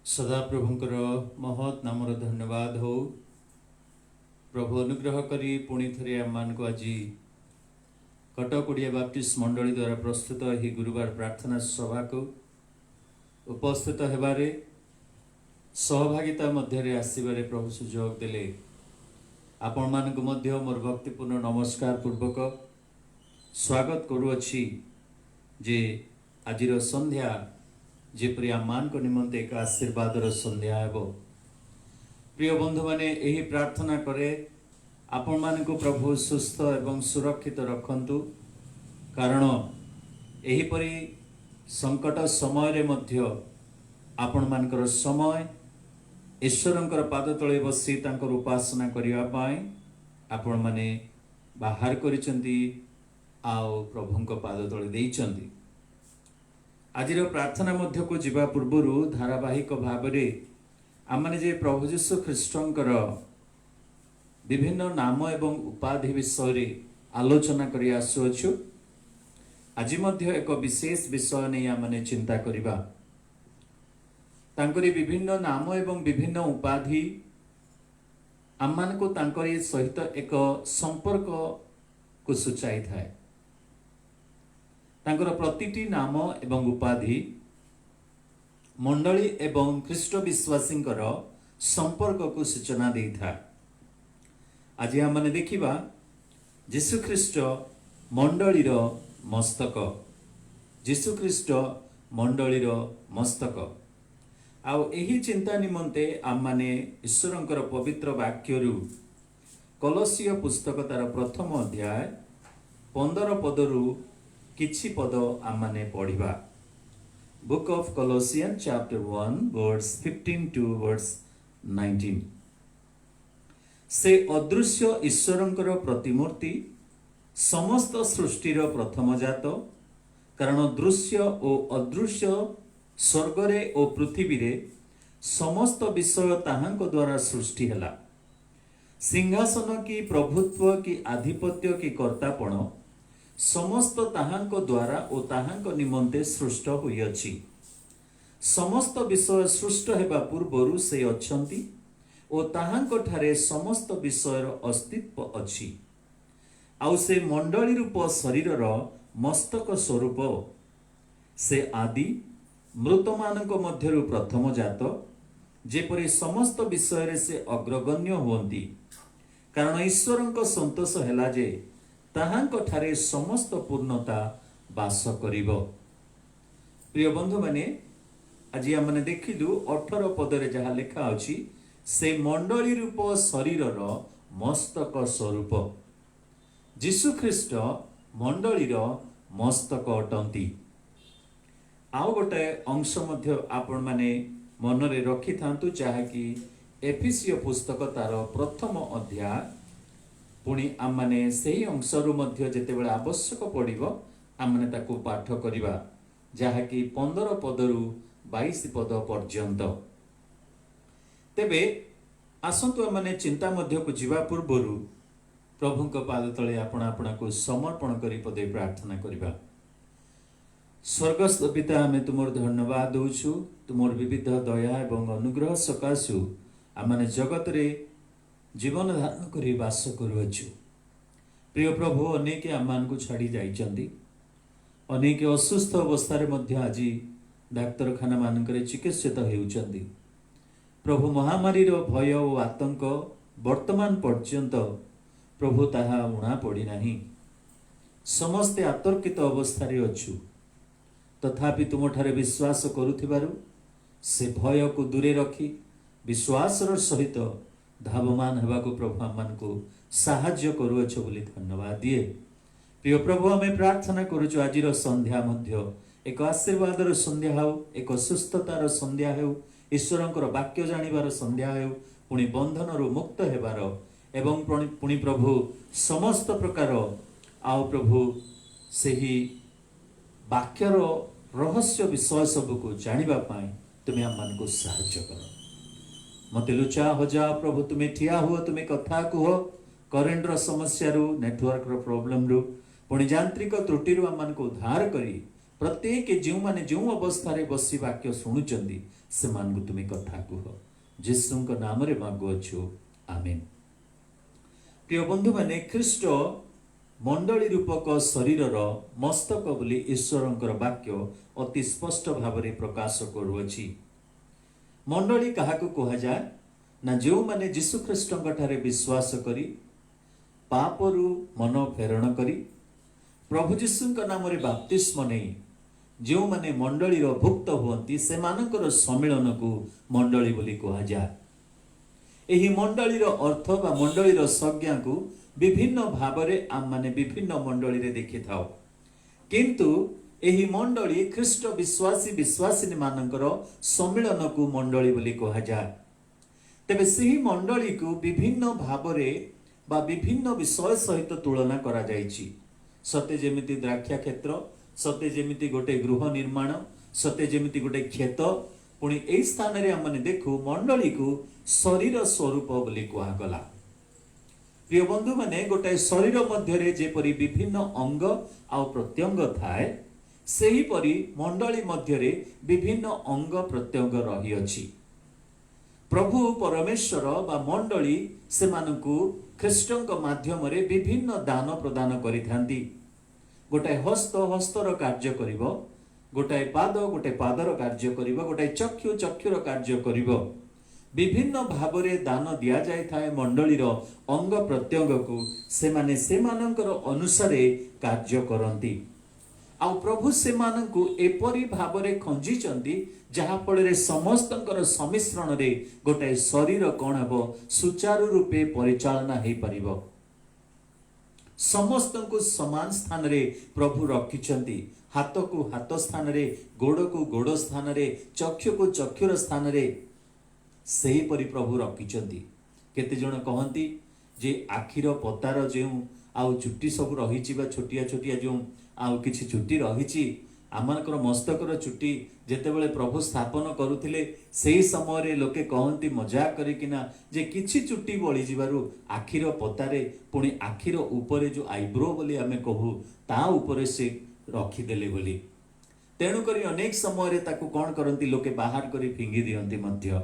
सदा प्रभुंकर महत् नामर धन्यवाद हो। प्रभु अनुग्रह करी पुणी थे आम मान को आज कटक ओडिया बाप्टिस्ट मंडली द्वारा प्रस्तुत ही गुरुवार प्रार्थना सभा को उपस्थित हेबारे सहभागिता मध्य आसबारे प्रभु सुजोग देले। आपण मानक मध्य मोर भक्तिपूर्ण नमस्कार पूर्वक स्वागत करुअछि जे आजिर संध्या जेपरी आम मान को निमंते एक आशीर्वादर संध्या हेबो। प्रिय बंधु माने एही प्रार्थना करे आपण मान को प्रभु सुस्थ एवं सुरक्षित रखंतु, कारण एही परी संकट समय रे मध्य आपण मानकर समय ईश्वरंकर पाद तले बसी तांकर उपासना करिवा पाई आपण माने बाहर करिसंती आउ प्रभुंक पाद तले देइचंती। आजिर प्रार्थना मध्य को जीवा पूर्वरु धारावाहिक भावरे आमने जे प्रभु यीशु ख्रीष्टंकर विभिन्न नाम एवं उपाधि विषय रे आलोचना करि आसुअछु। आज मध्य एक विशेष विषय नै आमने चिंता करिबा। तांकरी विभिन्न नाम एवं विभिन्न उपाधि आमान को तांकरी सहित एक संपर्क को सूचाई थाए। तांकर प्रतिटी नाम एवं उपाधि मंडली एवं ख्रीष्ट विश्वासींकर संपर्क को सूचना दे था। आज हमने देखिबा यीशु ख्रीष्ट मंडलीर मस्तक, यीशु ख्रीष्ट मंडलीर मस्तक। आउ एही चिंता निमंते आम माने ईश्वरंकर पवित्र वाक्यरु कलोसिय पुस्तक तार प्रथम अध्याय 15 पदरु किछि पद आम माने पढ़िबा। Book of Colossian chapter 1 verse 15 to verse 19। से अदृश्य ईश्वरंकर प्रतिमूर्ति, समस्त सृष्टिर प्रथम जात, कारण दृश्य और अदृश्य स्वर्गरे और पृथ्वी रे समस्त विषय ताहांक द्वारा सृष्टि हला। सिंहासन की प्रभुत्व की आधिपत्य की कर्तापण समस्त ताहांक द्वारा और ताहांक निमंते सृष्ट होई अछि। समस्त विषय सृष्ट हेबा पूर्वरु से अछंती और ताहांक ठारे समस्त विषयर अस्तित्व अछि। आउ से मंडली रूप शरीरर मस्तक स्वरूप, से आदि मृतमानक मध्यरु प्रथम जात, जेपरि समस्त विषय से अग्रगण्य होंती, कारण ईश्वरंक संतोष हेला जे ताहांक ठारे समस्त पूर्णता वास करिवो। प्रिय बंधु माने आज आमने देखिलु 18 पदरे जहा लिखा अछि, से मंडली रूप शरीरर मस्तक स्वरूप। यीशु ख्रीष्ट मंडलीर मस्तक अटंती। आउ गोटे अंश मध्य आपण माने मनरे रखि थांतु, जहा कि एफिसियो पुस्तक तार प्रथम अध्याय। पुणी आम माने सेही अंशरु मध्य जेतेबेले आवश्यक पड़िबो आम माने ताकू पाठ करिबा, जहा कि 15 पदरु 22 पद पर्यंत। तेबे आसंतु आम माने चिंता मध्य को जीवा पूर्वरु प्रभुंक पाद तले आपण आपणा को समर्पण करि पदे प्रार्थना करिबा। स्वर्गस्थ पिता, आमे तुमर धन्यवाद दउछु, तुमर विविध दया एवं अनुग्रह सकाशु आम माने जगत रे जीवन धारण करी वास करुअछु। प्रिय प्रभु, अनेक आमान को छाड़ी जाइचंदी, अनेक असुस्थ अवस्था मध्य आज डाक्तरखाना मानकरे चिकित्सित हेउचंदी। प्रभु, महामारी रो भय और आतंक वर्तमान पर्यंत प्रभु ताहा उणा पड़ी नाही। समस्ते आतर्कित अवस्था रे अछु, तथापि तुमठारे विश्वास करुथिबारु से भय को दूरे रखी विश्वासर सहित धावमान हेबा को प्रभु आमान को साहाय्य करुअछ बोली धन्यवाद दिए। प्रिय प्रभु, आमे प्रार्थना करुछु आजिर संध्या मध्य एक आशीर्वादर संध्या हो, एक सुस्थतार संध्या हो, ईश्वरंकर वाक्य जानिबार संध्या हो, पुणी बंधनरु मुक्त हेबार एवं पुणी प्रभु समस्त प्रकार आओ प्रभु सेही वाक्यर रहस्य विषय सबको जानिबा पाई तुमे आमान को साहाय्य करो। मते लुचा हो जा प्रभु, तुम्हें ठिया हुआ, तुम्हें कथा कुह, करेंट समस्या रू, नेटवर्क रो प्रॉब्लम रू, पुणी यांत्रिक त्रुटि रू आमान को उद्धार करी प्रत्येक जो माने जो अवस्था रे बसी वाक्य शुणुचंदी से मान को तुम्हें कथा कुह जीसु को नाम रे मागुअछु आमेन। प्रिय बंधु माने ख्रीष्ट मंडली रूपक शरीर मस्तक बोली ईश्वरंकर वाक्य अति स्पष्ट भाव में प्रकाश करुअछि। मंडली काहाकु कहा जाए ना जो माने जीशु ख्रीष्ट ठारे विश्वास करी पापरु मन फेरण करी प्रभु जीशु नाम रे बाप्तिस्म नहीं जो माने मंडली भुक्त हुअंती से मानकर सम्मिलन को मंडली बोली कहा जाए। एही मंडलीर अर्थ बा मंडलीर संज्ञा को विभिन्न भाव में आम माने विभिन्न मंडली रे देखि थाओ, किंतु एही मंडली ख्रीष्ट विश्वासी विश्वासिनी मानकर सम्मिलन को मंडली बोली कहा जाए। तेबे सही मंडली को विभिन्न भाव में बा विभिन्न विषय सहित तुलना करा जायछि। सते जेमिति द्राक्षा क्षेत्र, सते जेमिति गोटे गृह निर्माण, सते जेमिति गोटे क्षेत, पुणी एई स्थान रे हमने देखु मंडली को शरीर स्वरूप बोली कहा गला। प्रिय बंधु माने गोटे शरीर मध्य जेपरी विभिन्न अंग आ प्रत्यंग थाए सेही परी मंडली मध्य विभिन्न अंग प्रत्यंग रही अछि। प्रभु परमेश्वर बा मंडली से मानकु ख्रीष्टंक माध्यम रे विभिन्न दान प्रदान करिथांती। गोटे हस्त हस्तर कार्य करिवो, गोटे पादर कार्य करिवो, गोटे चक्षु चक्षुर कार्य करिवो। विभिन्न भाव में दान दिया जाय थाए मंडलीर अंग प्रत्यंग को से माने से मानकर अनुसारे कार्य करंती। आ प्रभु से मानकु एपरी भाव में खंजीचंती जहा फल समस्तंकर सम्मिश्रण रे गोटे शरीर कौन हेबो सुचारू रूपे परिचालना हे परिबो। समस्त को समान स्थान रे प्रभु रखिचंती। हाथ को हाथ स्थान रे, गोड़ को गोड़ स्थान रे, चक्षु को चक्षुर स्थान रे सही परि प्रभु रखिचंती। केते जण कहंती जे आखिर पतार जो आउ चुट्टी सब रहिछि बा छोटिया छोटिया जो आउ किछि चुट्टी रहिछि आमनकर मस्तकर चुट्टी जेतेबेले प्रभु स्थापन करुथिले सेही समय रे लोके कहंती मजाक करिकिना जे किछि चुट्टी बळी जिबारु आखिर पतारे पुणी आखिर ऊपरे जो आईब्रो बोली आमे कहू ता ऊपरे से रखी देले बोली। तेणु करी अनेक समय रे ताकू कोन करंती लोके बाहर करी फिंगी दियंती मध्य।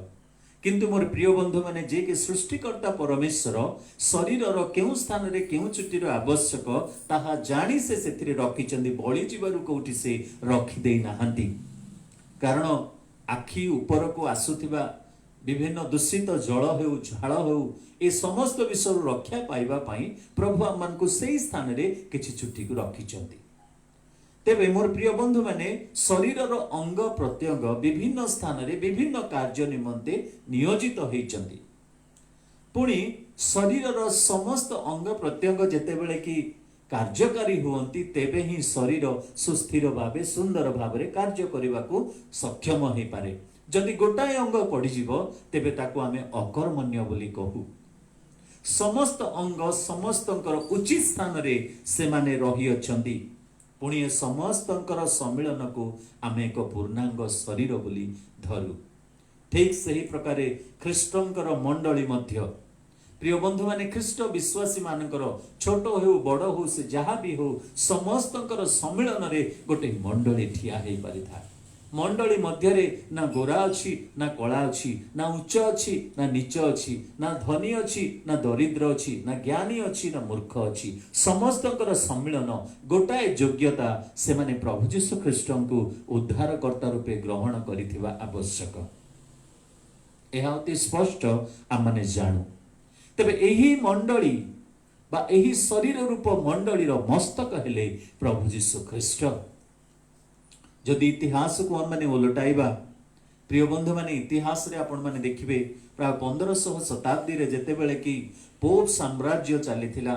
किंतु मोर प्रिय बंधु माने जे कि सृष्टिकर्ता परमेश्वर शरीर केउ स्थान रे केउ चुट्टीर आवश्यक ताहा जानी से सेथिरे रखिचंदी। बळी जिबारु कोठी से रखी देई नाहंती। कारण आखि ऊपर को आसुथिबा विभिन्न दूषित जल हेउ झाड़ हेउ ए समस्त विषय रक्षा पाइबा पई प्रभु आमन को सेही स्थान रे किछि चुट्टी को रखिचंदी। तेबे मोर प्रिय बंधु माने शरीर अंग प्रत्यंग विभिन्न स्थान रे विभिन्न कार्य निमंते नियोजित होइचंदी। पुणी शरीर समस्त अंग प्रत्यंग जेतेबेले कि कार्यकारी हुअंती तेबे ही शरीर सुस्थिर भावे सुंदर भावे कार्य करने को सक्षम हो पारे। जदि गोटाए अंग पड़ीजिव तेबे ताको आमे अकर्मण्य बोली कहू। समस्त अंग समस्तंकर उचित स्थान रे से माने रही अछंती। पुणी समस्तंकर सम्मिलन को आमे एक पूर्णांग शरीर बोली धरू। ठीक सही प्रकार ख्रीष्टंकर मंडली मध्य प्रिय बंधु माने ख्रीष्ट विश्वासी मानकर छोट हो बड़ हो से जहाँ भी हो समस्तंकर सम्मिलन रे गोटे मंडली ठिया हे परिथा। मंडली मध्य रे ना गोरा अच्छी ना कला अच्छी ना उच्च अच्छी ना नीच अच्छी ना धनी अच्छी ना दरिद्र अच्छी ना ज्ञानी अच्छी ना मूर्ख अच्छी समस्तंकर सम्मिलन गोटाए योग्यता से माने प्रभु यीशु ख्रीष्ट को उद्धारकर्ता रूपे ग्रहण करिथिबा आवश्यक। यह अति स्पष्ट आम माने जानू। तेबे एही मंडली बा एही शरीर रूप मंडलीर मस्तक हेले प्रभु यीशु ख्रीष्ट। जदि इतिहास को हम माने उलटाइबा प्रिय बंधु माने इतिहास रे आपण माने देखिबे प्राय 1500 शताब्दी रे जेतेबेले कि पोप साम्राज्य चलीथिला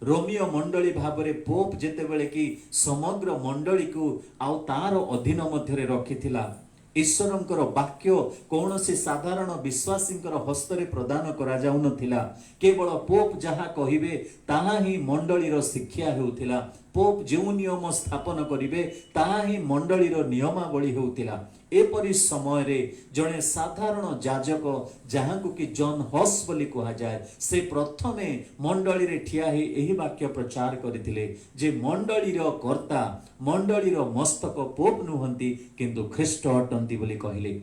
रोमियो मंडली भाव रे पोप जेतेबेले कि समग्र मंडली को आउ तार अधीन मध्य रे रखिथिला। ईश्वरंकर वाक्य कौन से साधारण विश्वासींकर हस्तरे प्रदान करा जाउ नथिला। केवल पोप जहाँ कहिबे ताहा ही मंडलीर शिक्षा हेउथिला। पोप जो नियम स्थापन करिवे ताहा ही मंडलीर नियमावली हेउथिला। एपरी समय रे जड़े साधारण जाजक जहाँ को कि जॉन हॉस बोली कहा जाए से प्रथमे मंडली रे ठिया ही यही वाक्य प्रचार करथिले जे मंडली रो कर्ता मंडली रो मस्तक पोप नुहंती किंतु ख्रीष्ट अटंती बोली कहिले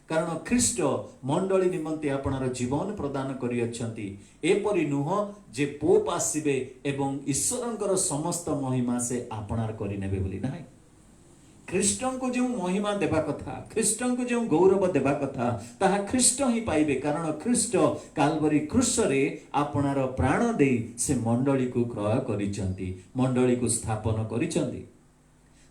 कारण ख्रीष्ट मंडली निमंते आपणार जीवन प्रदान करि अछंती एपरी नुह जे पोप आसीबे एवं ईश्वरंकर समस्त महिमा से आपणार करि नेबे बोली नाही ख्रीष्ट को जो महिमा देवा कथा ख्रीष्ट को जो गौरव देवा कथा ताहा ख्रीष्ट ही पाइबे कारण ख्रीष्ट काल्वरी क्रूस रे आपणार प्राण दे से मंडली को क्रय करिसंती मंडली को स्थापन करिसंती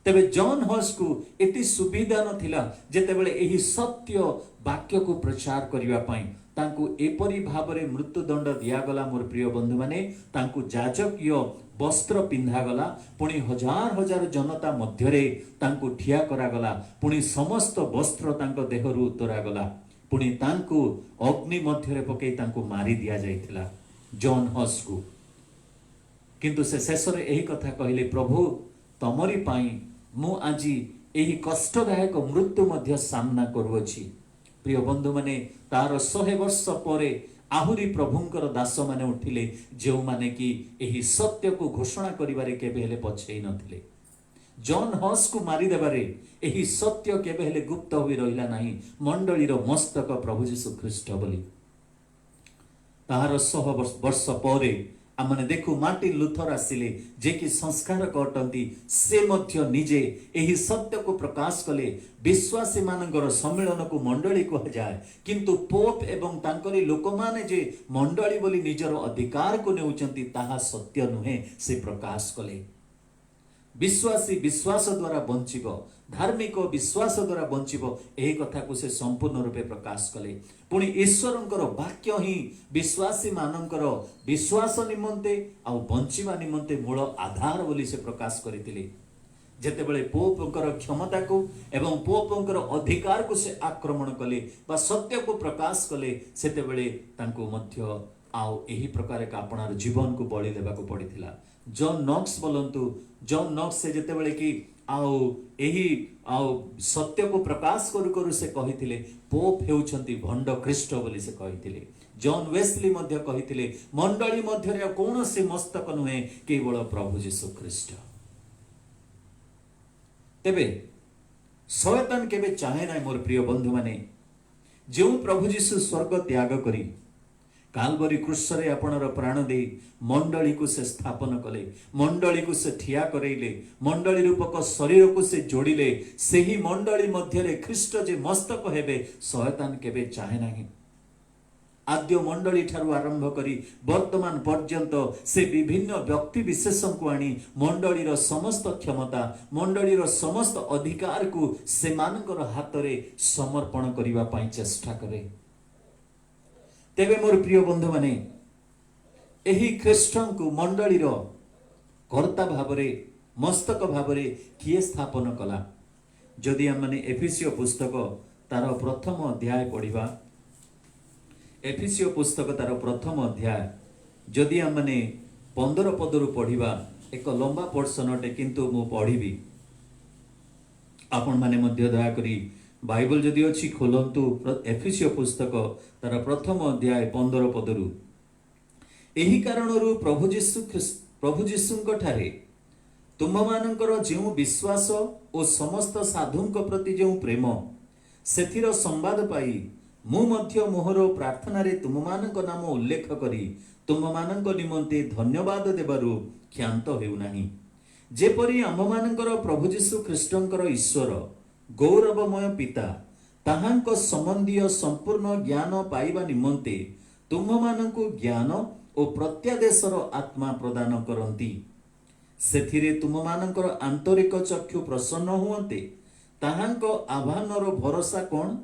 तेबे जॉन हॉस को एति सुविधा नथिला जेतेबेले एही सत्य वाक्य को प्रचार करिवा पई तांकु एपरी भाबरे मृत्युदंड दियागला मोर प्रिय बंधु माने तांकु जाजकीय वस्त्र पिंधागला पुणी हजार हजार जनता मध्यरे तांकु ठिया करागला पुणी समस्त वस्त्र तांको देहरु उतरागला पुणी तांकु अग्नि मध्यरे पकई तांकु मारी दिया जाइथिला जॉन हॉस को किंतु से शेषरे एही कथा कहिले प्रभु तमरी पाई मु आजी एही कष्टदायक मृत्यु मध्य सामना करूअछि प्रिय बंधु माने तार 100 वर्ष परे आहुरी प्रभुंकर दास माने उठिले जो माने कि एही सत्य को घोषणा करिबारे केबे हेले पछेई नथिले जॉन हॉस को मारी देबारे एही सत्य केबे हेले गुप्त होई रहिला नाही मंडली रो मस्तक प्रभु यीशु ख्रीष्ट बोली तार 100 वर्ष परे आमने देखु मार्टिन लूथर आसिले जे कि संस्कार कटंती से मध्य निजे एही सत्य को प्रकाश कले विश्वासी मानकर सम्मेलन को मंडली कह जाए किंतु पोप एवं तांकरी लोक माने जे मंडली बोली निजर अधिकार को नेउचंती ताहा सत्य नुहे से प्रकाश कले विश्वासी विश्वास द्वारा बंचिब धार्मिक विश्वास द्वारा बंचिब एही कथा को से संपूर्ण रूपे प्रकाश कले पुणी ईश्वरंकर वाक्य ही विश्वासी मानकर विश्वास निमंते आ बंचिबा निमंते मूल आधार बोली से प्रकाश करथिले जेतेबेले पोपंकर क्षमता को एवं पोपंकर अधिकार को से आक्रमण कले बा सत्य को प्रकाश कले सेतेबेले तांको मध्य आउ एही प्रकार का आपणार जीवन को बळी देबा को पड़िथिला जॉन नॉक्स बोलंतु जॉन नॉक्स से जेतेबेले कि आउ एही आउ सत्य को प्रकाश करू करू से कहिथिले पोप हेउछंती भंड ख्रीष्ट बोली से कहिथिले जॉन वेस्ली मध्य कहिथिले मंडली मध्य रे कोनोसी मस्तक नुहे केवल प्रभु यीशु ख्रीष्ट तेबे शयतान केबे चाहे ना मोर प्रिय बंधु माने जो प्रभु यीशु स्वर्ग त्याग करी काल्वरी क्रूसरे आपणर प्राण दे मंडली को से स्थापन कले मंडली को से ठिया करैले मंडली रूपक शरीर को से जोड़िले सेही मंडली मध्य रे ख्रीष्ट जे मस्तक हेबे शयतान केबे चाहे नाही आद्य मंडली ठारू आरंभ करी वर्तमान पर्यंत से विभिन्न व्यक्ति विशेष को आनी मंडली रो समस्त क्षमता मंडली रो समस्त अधिकार को से मानकर हाथ रे समर्पण करिवा पई चेष्टा करे तेबे मोर प्रिय बंधु माने एही ख्रीष्टन को मंडली रो कर्ता भावरे मस्तक भावरे किए स्थापन कला जदि हमने एफिसियो पुस्तक तार प्रथम अध्याय पढ़िबा एफिसियो पुस्तक तार प्रथम अध्याय जदि हमने 15 पदरु पढ़िबा एक लंबा पोर्शन अटे किंतु मु पढ़िबी आपण माने मध्य दया करी बाइबल जदि अछि खोलंतु एफिसियो पुस्तक तार प्रथम अध्याय 15 पदरु एही कारणरु प्रभु यीशुंक ठारे तुम मानकर जेउ विश्वास और समस्त साधुंक प्रति जेउ प्रेम सेथिर संवाद पाई मु मध्य मोहर प्रार्थना रे तुम मानक नाम उल्लेख करी तुम मानक निमंते धन्यवाद देबारु क्षांत हेउ नाही जेपरि आम मानकर प्रभु यीशु ख्रीष्टंकर ईश्वर गौरवमय पिता ताहांक संबंधीय संपूर्ण ज्ञान पाइबा निमंते तुम मानकु ज्ञान और प्रत्यादेशर आत्मा प्रदान करंती सेथिरे तुम मानकर आंतरिक चक्षु प्रसन्न हुअन्ते ताहांक आह्वानर भरोसा कोन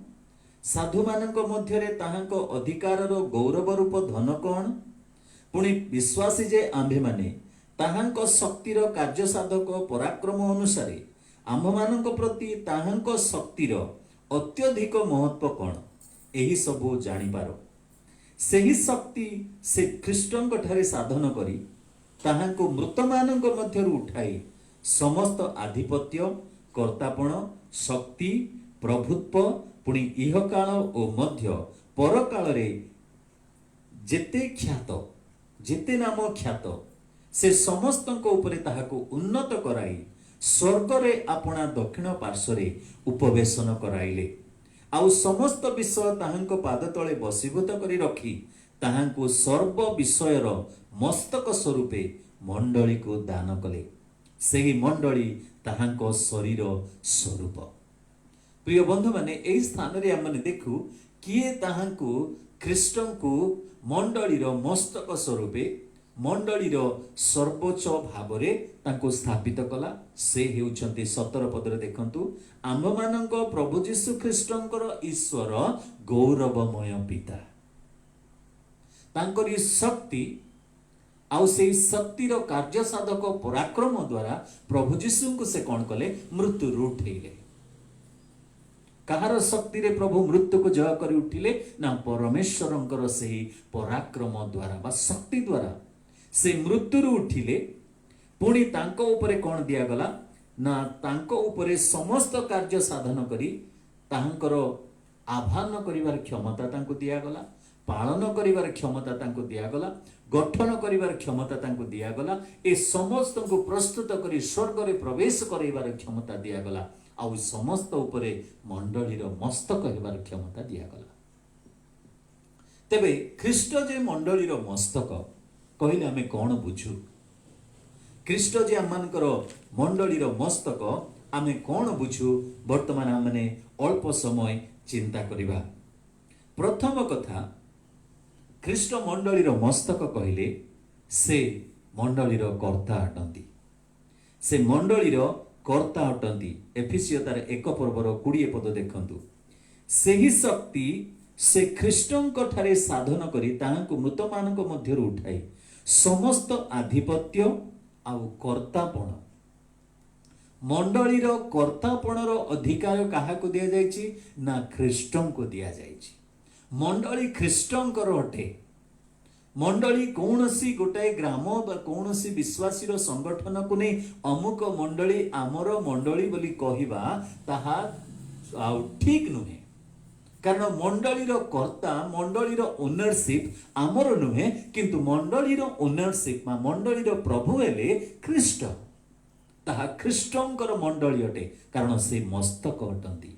साधु मानक मध्यरे ताहांक अधिकारर गौरव रूप धन कोन पुणी विश्वासी जे आंभे माने ताहांक शक्तिर कार्य साधक पराक्रम अनुसारे आम मानक प्रति ताहांक शक्तिर अत्यधिक महत्व कोन एही सबु जानि पारो सेही शक्ति से ख्रीष्टंक ठारे साधन करी ताहांको मृत मानक मध्यरु उठाई समस्त आधिपत्य कर्तापण शक्ति ପ୍ରଭୁତ୍ୱ ପୁଣି ଇହକାଳ ଓ ମଧ୍ୟ ପରକାଳରେ ଯେତେ ଖ୍ୟାତ ଯେତେ ନାମ ଖ୍ୟାତ ସେ ସମସ୍ତଙ୍କ ଉପରେ ତାହାକୁ ଉନ୍ନତ କରାଇ ସ୍ୱର୍ଗରେ ଆପଣା ଦକ୍ଷିଣ ପାର୍ଶ୍ୱରେ ଉପବେଶନ କରାଇଲେ। ଆଉ ସମସ୍ତ ବିଷୟ ତାହାଙ୍କ ପାଦ ତଳେ ବଶୀଭୂତ କରି ରଖି ତାହାଙ୍କୁ ସର୍ବ ବିଷୟର ମସ୍ତକ ସ୍ୱରୂପେ ମଣ୍ଡଳୀକୁ ଦାନ କଲେ। ସେହି ମଣ୍ଡଳୀ ତାହାଙ୍କ ଶରୀର ସ୍ୱରୂପ। ପ୍ରିୟ ବନ୍ଧୁମାନେ, ଏହି ସ୍ଥାନରେ ଆମେ ଦେଖୁ କିଏ ତାହାଙ୍କୁ ଖ୍ରୀଷ୍ଟଙ୍କୁ ମଣ୍ଡଳୀର ମସ୍ତକ ସ୍ୱରୂପେ ମଣ୍ଡଳୀର ସର୍ବୋଚ୍ଚ ଭାବରେ ତାଙ୍କୁ ସ୍ଥାପିତ କଲା। ସେ ହେଉଛନ୍ତି 17 ପଦରେ ଦେଖନ୍ତୁ, ଆମ୍ଭମାନଙ୍କ ପ୍ରଭୁ ଯୀଶୁ ଖ୍ରୀଷ୍ଟଙ୍କର ଈଶ୍ୱର ଗୌରବମୟ ପିତା। ତାଙ୍କରି ଶକ୍ତି ଆଉ ସେଇ ଶକ୍ତିର କାର୍ଯ୍ୟ ସାଧକ ପରାକ୍ରମ ଦ୍ୱାରା ପ୍ରଭୁ ଯୀଶୁଙ୍କୁ ସେ କ'ଣ କଲେ? ମୃତ୍ୟୁରୁ ଉଠେଇଲେ। କାହାର ଶକ୍ତିରେ ପ୍ରଭୁ ମୃତ୍ୟୁକୁ ଜୟ କରି ଉଠିଲେ? ନା ପରମେଶ୍ୱରଙ୍କର ସେହି ପରାକ୍ରମ ଦ୍ୱାରା ବା ଶକ୍ତି ଦ୍ୱାରା ସେ ମୃତ୍ୟୁରୁ ଉଠିଲେ। ପୁଣି ତାଙ୍କ ଉପରେ କ'ଣ ଦିଆଗଲା? ନା ତାଙ୍କ ଉପରେ ସମସ୍ତ କାର୍ଯ୍ୟ ସାଧନ କରି ତାହାଙ୍କର ଆହ୍ୱାନ କରିବାର କ୍ଷମତା ତାଙ୍କୁ ଦିଆଗଲା, ପାଳନ କରିବାର କ୍ଷମତା ତାଙ୍କୁ ଦିଆଗଲା, ଗଠନ କରିବାର କ୍ଷମତା ତାଙ୍କୁ ଦିଆଗଲା, ଏ ସମସ୍ତଙ୍କୁ ପ୍ରସ୍ତୁତ କରି ସ୍ୱର୍ଗରେ ପ୍ରବେଶ କରାଇବାର କ୍ଷମତା ଦିଆଗଲା, ଆଉ ସମସ୍ତ ଉପରେ ମଣ୍ଡଳୀର ମସ୍ତକ ହେବାର କ୍ଷମତା ଦିଆଗଲା। ତେବେ ଖ୍ରୀଷ୍ଟ ଯେ ମଣ୍ଡଳୀର ମସ୍ତକ କହିଲେ ଆମେ କ'ଣ ବୁଝୁ? ଖ୍ରୀଷ୍ଟ ଯେ ଆମମାନଙ୍କର ମଣ୍ଡଳୀର ମସ୍ତକ ଆମେ କ'ଣ ବୁଝୁ? ବର୍ତ୍ତମାନ ଆମେ ଅଳ୍ପ ସମୟ ଚିନ୍ତା କରିବା। ପ୍ରଥମ କଥା, ଖ୍ରୀଷ୍ଟ ମଣ୍ଡଳୀର ମସ୍ତକ କହିଲେ ସେ ମଣ୍ଡଳୀର କର୍ତ୍ତା ଅଟନ୍ତି। ସେ ମଣ୍ଡଳୀର କର୍ତ୍ତା ଅଟନ୍ତି। ଏଫେସୀୟ ତାର 1 ପର୍ବର 20 ପଦ ଦେଖନ୍ତୁ। ସେହି ଶକ୍ତି ସେ ଖ୍ରୀଷ୍ଟଙ୍କ ଠାରେ ସାଧନ କରି ତାହାଙ୍କୁ ମୃତମାନଙ୍କ ମଧ୍ୟରୁ ଉଠାଇ ସମସ୍ତ ଆଧିପତ୍ୟ ଆଉ କର୍ତ୍ତାପଣ, ମଣ୍ଡଳୀର କର୍ତ୍ତାପଣର ଅଧିକାର କାହାକୁ ଦିଆଯାଇଛି? ନା ଖ୍ରୀଷ୍ଟଙ୍କୁ ଦିଆଯାଇଛି। ମଣ୍ଡଳୀ ଖ୍ରୀଷ୍ଟଙ୍କର ଅଟେ। ମଣ୍ଡଳୀ କୌଣସି ଗୋଟାଏ ଗ୍ରାମ ବା କୌଣସି ବିଶ୍ୱାସୀର ସଂଗଠନକୁ ନେଇ ଅମୁକ ମଣ୍ଡଳୀ ଆମର ମଣ୍ଡଳୀ ବୋଲି କହିବା ତାହା ଆଉ ଠିକ ନୁହେଁ। କାରଣ ମଣ୍ଡଳୀର କର୍ତ୍ତା, ମଣ୍ଡଳୀର ଓନରସିପ୍ ଆମର ନୁହେଁ, କିନ୍ତୁ ମଣ୍ଡଳୀର ଓନରସିପ୍ ବା ମଣ୍ଡଳୀର ପ୍ରଭୁ ହେଲେ ଖ୍ରୀଷ୍ଟ। ତାହା ଖ୍ରୀଷ୍ଟଙ୍କର ମଣ୍ଡଳୀ ଅଟେ, କାରଣ ସେ ମସ୍ତକ ଅଟନ୍ତି।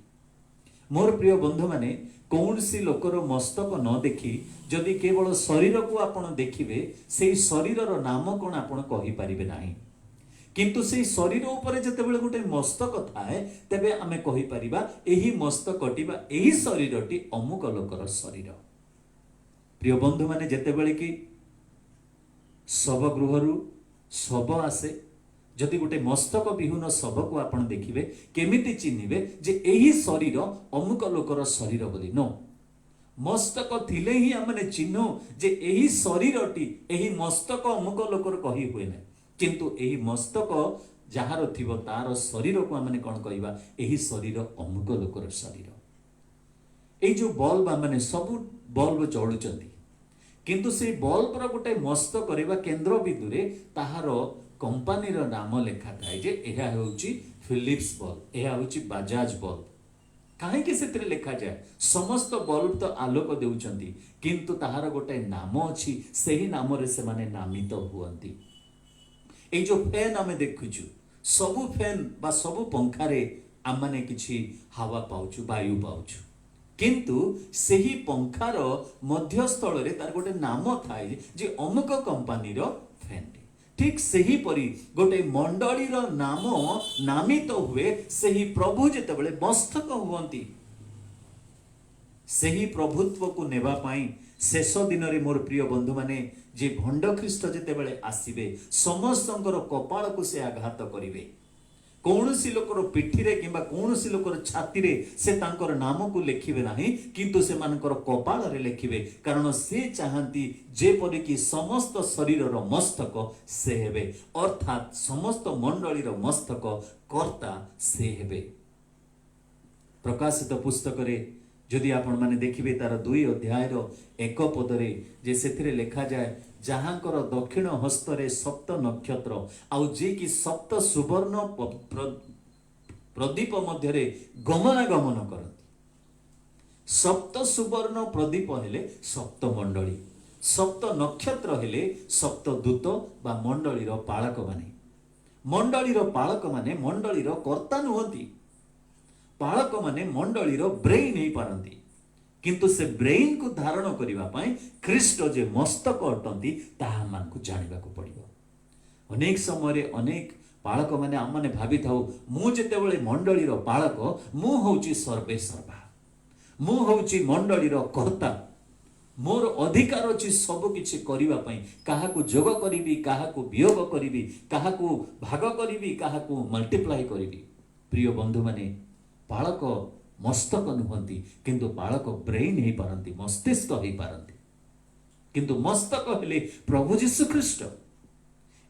ମୋର ପ୍ରିୟ ବନ୍ଧୁମାନେ, କୌଣସି ଲୋକର ମସ୍ତକ ନ ଦେଖି ଯଦି କେବଳ ଶରୀରକୁ ଆପଣ ଦେଖିବେ, ସେହି ଶରୀରର ନାମ କ'ଣ ଆପଣ କହିପାରିବେ ନାହିଁ। କିନ୍ତୁ ସେହି ଶରୀର ଉପରେ ଯେତେବେଳେ ଗୋଟେ ମସ୍ତକ ଥାଏ, ତେବେ ଆମେ କହିପାରିବା ଏହି ମସ୍ତକଟି ବା ଏହି ଶରୀରଟି ଅମୁକ ଲୋକର ଶରୀର। ପ୍ରିୟ ବନ୍ଧୁମାନେ, ଯେତେବେଳେ କି ଶବ ଗୃହରୁ ଶବ ଆସେ, ଯଦି ଗୋଟେ ମସ୍ତକ ବିହୀନ ଶବକୁ ଆପଣ ଦେଖିବେ, କେମିତି ଚିହ୍ନିବେ ଯେ ଏହି ଶରୀର ଅମୁକ ଲୋକର ଶରୀର ବୋଲି? ନ, ମସ୍ତକ ଥିଲେ ହିଁ ଆମେ ଚିହ୍ନୁ ଯେ ଏହି ଶରୀରଟି, ଏହି ମସ୍ତକ ଅମୁକ ଲୋକର କହି ହୁଏ ନାହିଁ। କିନ୍ତୁ ଏହି ମସ୍ତକ ଯାହାର ଥିବ ତାର ଶରୀରକୁ ଆମେ କ'ଣ କହିବା? ଏହି ଶରୀର ଅମୁକ ଲୋକର ଶରୀର। ଏଇ ଯୋଉ ବଲ୍ବ, ମାନେ ସବୁ ବଲ୍ବ ଚଳୁଛନ୍ତି, କିନ୍ତୁ ସେଇ ବଲ୍ବର ଗୋଟେ ମସ୍ତକରେ ବା କେନ୍ଦ୍ର ବିନ୍ଦୁରେ ତାହାର କମ୍ପାନୀର ନାମ ଲେଖା ଥାଏ ଯେ ଏହା ହେଉଛି ଫିଲିପ୍ସ ବଲ୍ବ, ଏହା ହେଉଛି ବାଜାଜ ବଲ୍ବ। କାହିଁକି ସେଥିରେ ଲେଖାଯାଏ? ସମସ୍ତ ବଲ୍ବ ତ ଆଲୋକ ଦେଉଛନ୍ତି, କିନ୍ତୁ ତାହାର ଗୋଟେ ନାମ ଅଛି, ସେହି ନାମରେ ସେମାନେ ନାମିତ ହୁଅନ୍ତି। ଏଇ ଯୋଉ ଫ୍ୟାନ୍ ଆମେ ଦେଖୁଛୁ, ସବୁ ଫ୍ୟାନ୍ ବା ସବୁ ପଙ୍ଖାରେ ଆମେ କିଛି ହାୱା ପାଉଛୁ, ବାୟୁ ପାଉଛୁ, କିନ୍ତୁ ସେହି ପଙ୍ଖାର ମଧ୍ୟସ୍ଥଳରେ ତାର ଗୋଟେ ନାମ ଥାଏ ଯେ ଅମୁକ କମ୍ପାନୀର ଫ୍ୟାନ୍। ଠିକ୍ ସେହିପରି ଗୋଟେ ମଣ୍ଡଳୀର ନାମ ନାମିତ ହୁଏ ସେହି ପ୍ରଭୁ ଯେତେବେଳେ ମସ୍ତକ ହୁଅନ୍ତି। ସେହି ପ୍ରଭୁତ୍ୱକୁ ନେବା ପାଇଁ ଶେଷ ଦିନରେ ମୋର ପ୍ରିୟ ବନ୍ଧୁମାନେ, ଯେ ଭଣ୍ଡ ଖ୍ରୀଷ୍ଟ ଯେତେବେଳେ ଆସିବେ, ସମସ୍ତଙ୍କର କପାଳକୁ ସେ ଆଘାତ କରିବେ। କୌଣସି ଲୋକର ପିଠିରେ କିମ୍ବା କୌଣସି ଲୋକର ଛାତିରେ ସେ ତାଙ୍କର ନାମକୁ ଲେଖିବେ ନାହିଁ, କିନ୍ତୁ ସେମାନଙ୍କର କପାଳରେ ଲେଖିବେ। କାରଣ ସେ ଚାହାନ୍ତି ଯେପରିକି ସମସ୍ତ ଶରୀରର ମସ୍ତକ ସେ ହେବେ, ଅର୍ଥାତ୍ ସମସ୍ତ ମଣ୍ଡଳୀର ମସ୍ତକ କର୍ତ୍ତା ସେ ହେବେ। ପ୍ରକାଶିତ ପୁସ୍ତକରେ ଯଦି ଆପଣମାନେ ଦେଖିବେ, ତାର 2 ଅଧ୍ୟାୟର 1 ପଦରେ ଯେ ସେଥିରେ ଲେଖାଯାଏ, ଯାହାଙ୍କର ଦକ୍ଷିଣ ହସ୍ତରେ 7 ନକ୍ଷତ୍ର, ଆଉ ଯିଏକି 7 ସୁବର୍ଣ୍ଣ प्रदीप मध्य गमनागमन करती। सप्त सुवर्ण प्रदीप हेले सप्त मंडली, सप्त नक्षत्र हेले सप्त दूत बा मंडलीर पालक माने। मंडलीर पालक माने मंडलीर कर्ता नुहंती। पालक माने मंडलीर ब्रेन ही पारंती, किंतु से ब्रेन को धारण करिवा पई ख्रीष्ट जे मस्तक अटंती ताहा मानकु जानिबाकु पड़िबो। अनेक समय अनेक पालक माने आम माने भावी थाउ मु जेतेबेले मंडलीर पालक मु होउची सर्वे सर्वा, मु होउची मंडलीर कर्ता, मोर अधिकार अछि सब किछि करिवा पई, काहाकु जोग करिवि, काहाकु वियोग करिवि, काहाकु भाग करिवि, काहाकु मल्टीप्लाई करिवि। प्रिय बंधु माने पालक मस्तक नुहंती, किंतु पालक ब्रेन ही पारंती, मस्तिष्क ही पारंती, किंतु मस्तक हेले प्रभु जीशु ख्रीष्ट।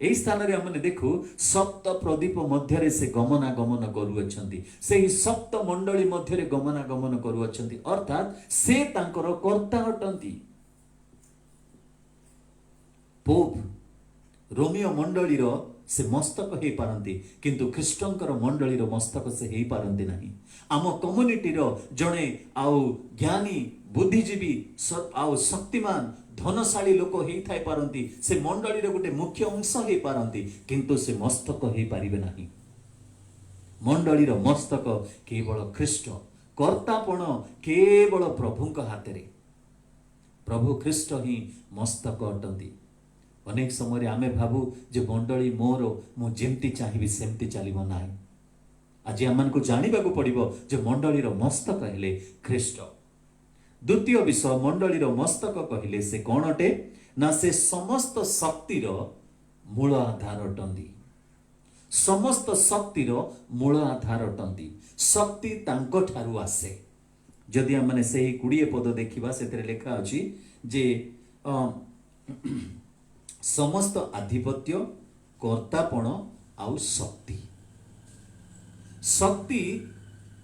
एई स्थान रे हमने देखु सप्त प्रदीप मध्य से गमनागमन करुअछंती, सेही सप्त मंडली मध्य गमनागमन करुअछंती, अर्थात से तांकर कर्ता अटंती। पोप रोमियो मंडलीर से मस्तक हे पारंती, किंतु ख्रीष्टंकर मंडलीर मस्तक से हे पारंती नहीं। आम कम्युनिटीर जड़े आउ ज्ञानी बुद्धिजीवी आउ शक्तिमान धनशाली लोक हे थाई पारंती, से मंडलीर गोटे मुख्य अंश हे पारंती, किंतु से मस्तक हे पारिबे नहीं। मंडलीर मस्तक केवल ख्रीष्ट, कर्तापण केवल प्रभुंक हाथ रे। प्रभु ख्रीष्ट ही मस्तक अटंती। अनेक समय आमे भाबू जे मंडली मोर मु जेमती चाहिबी सेमती चलिबो नाही। आज आम को जानिबा को पड़िबो जे मंडलीर मस्तक हेले ख्रीष्ट। द्वितीय विषय मंडलीर मस्तक कहिले से कौन अटे ना, से समस्त शक्तिर मूल आधार अटंती। समस्त शक्तिर मूल आधार अटंती। शक्ति तांको ठारू आसे। जदि आमने सेही 20 पद देखिबा सेतरे लेखा अछि जे समस्त आधिपत्य कर्तापण आउ शक्ति। शक्ति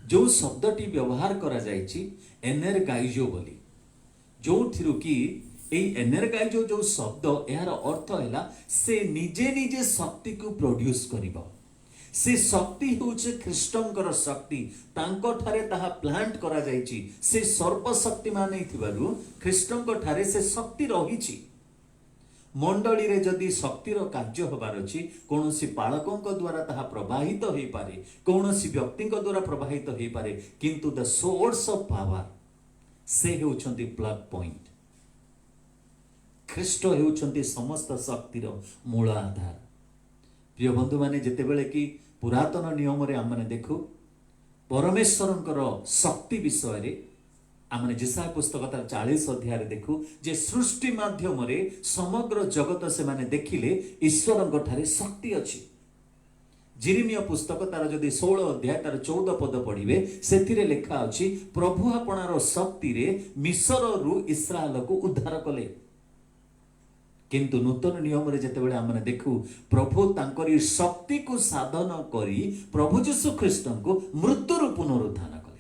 जो शब्दटी व्यवहार करा जायछि एनर्गाइजो बोली, जो थिरु कि एई एनर्गाइजो जो शब्द यार अर्थ हैला से निजे निजे शक्ति को प्रोड्यूस करिबो। से शक्ति होचे ख्रीष्टंकर शक्ति, तांको ठारे ताहा प्लांट करा जायछि। से सर्वशक्तिमान नै थिबारु ख्रीष्टंको ठारे से शक्ति रहिछि। मंडली रे जदि शक्तिर कार्य होबार अछि, कोनोसी पालकंक द्वारा ताहा प्रवाहित होई पारे, कोनोसी व्यक्तिंक द्वारा प्रवाहित होई पारे, किंतु द सोर्स ऑफ पावर से हेउछंती प्लग पॉइंट। ख्रीष्ट हेउछंती समस्त शक्तिर मूल आधार। प्रिय बंधु माने जेतेबेले कि पुरातन नियम रे आमने देखु परमेश्वरंकर शक्ति विषय रे आमने जिसाय पुस्तक 40 अध्याय रे देखु जे सृष्टि माध्यम रे समग्र जगत से माने देखिले ईश्वरंक ठारे शक्ति अछि। जिरिमिया पुस्तक तार जदि 16 अध्याय तार 14 पद पढ़िबे सेथिरे लेखा अछि, प्रभु आपणार शक्ति रे मिस्र रु इस्राएल को उद्धार कले। किंतु नूतन नियम रे जेतेबेले आमने देखु प्रभु तांकरी शक्ति को साधन करी प्रभु यीशु ख्रीष्टन को मृत्यु रु पुनरुत्थान कले।